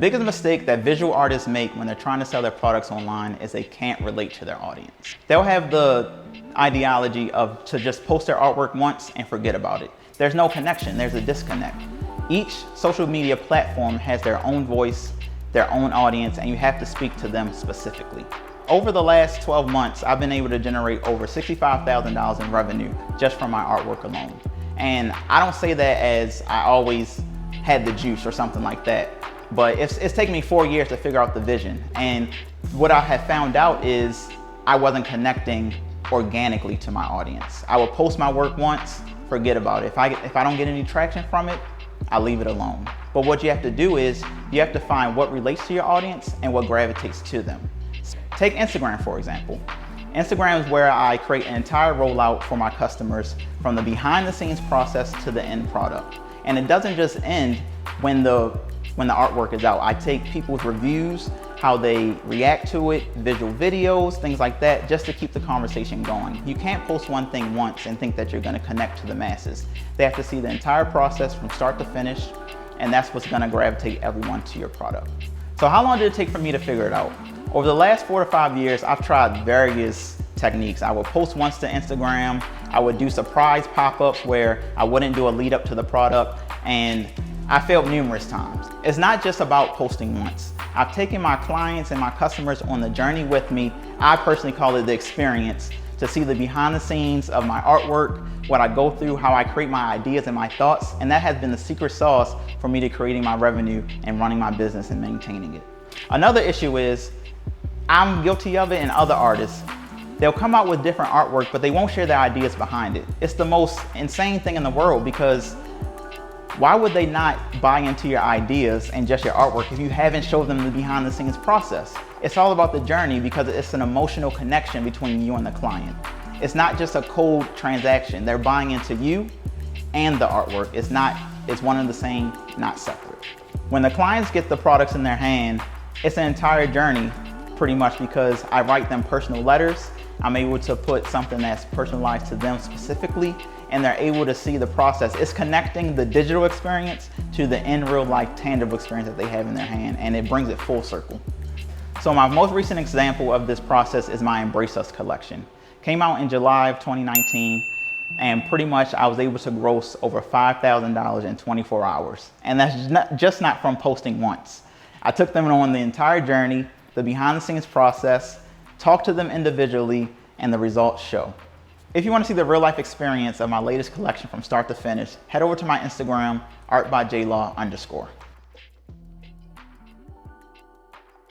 biggest mistake that visual artists make when they're trying to sell their products online is they can't relate to their audience. They'll have the ideology of to just post their artwork once and forget about it. There's no connection, there's a disconnect. Each social media platform has their own voice, their own audience, and you have to speak to them specifically. Over the last 12 months, I've been able to generate over $65,000 in revenue just from my artwork alone. And I don't say that as I always had the juice or something like that, but it's taken me 4 years to figure out the vision. And what I have found out is I wasn't connecting organically to my audience. I would post my work once, forget about it. If I don't get any traction from it, I leave it alone. But what you have to do is you have to find what relates to your audience and what gravitates to them. Take Instagram, for example. Instagram is where I create an entire rollout for my customers from the behind the scenes process to the end product. And it doesn't just end when the artwork is out. I take people's reviews, how they react to it, visual videos, things like that, just to keep the conversation going. You can't post one thing once and think that you're gonna connect to the masses. They have to see the entire process from start to finish, and that's what's gonna gravitate everyone to your product. So how long did it take for me to figure it out? Over the last 4 to 5 years, I've tried various techniques. I would post once to Instagram. I would do surprise pop-ups where I wouldn't do a lead up to the product, and I failed numerous times. It's not just about posting once. I've taken my clients and my customers on the journey with me. I personally call it the experience, to see the behind the scenes of my artwork, what I go through, how I create my ideas and my thoughts, and that has been the secret sauce for me to creating my revenue and running my business and maintaining it. Another issue is, I'm guilty of it and other artists. They'll come out with different artwork, but they won't share their ideas behind it. It's the most insane thing in the world, because why would they not buy into your ideas and just your artwork if you haven't showed them the behind the scenes process? It's all about the journey, because it's an emotional connection between you and the client. It's not just a cold transaction. They're buying into you and the artwork. It's one and the same, not separate. When the clients get the products in their hand, it's an entire journey pretty much, because I write them personal letters. I'm able to put something that's personalized to them specifically, and they're able to see the process. It's connecting the digital experience to the in real life tangible experience that they have in their hand, and it brings it full circle. So my most recent example of this process is my Embrace Us collection. Came out in July of 2019, and pretty much I was able to gross over $5,000 in 24 hours. And that's just not from posting once. I took them on the entire journey, the behind the scenes process, talked to them individually, and the results show. If you want to see the real life experience of my latest collection from start to finish, head over to my Instagram, artbyjlaw_.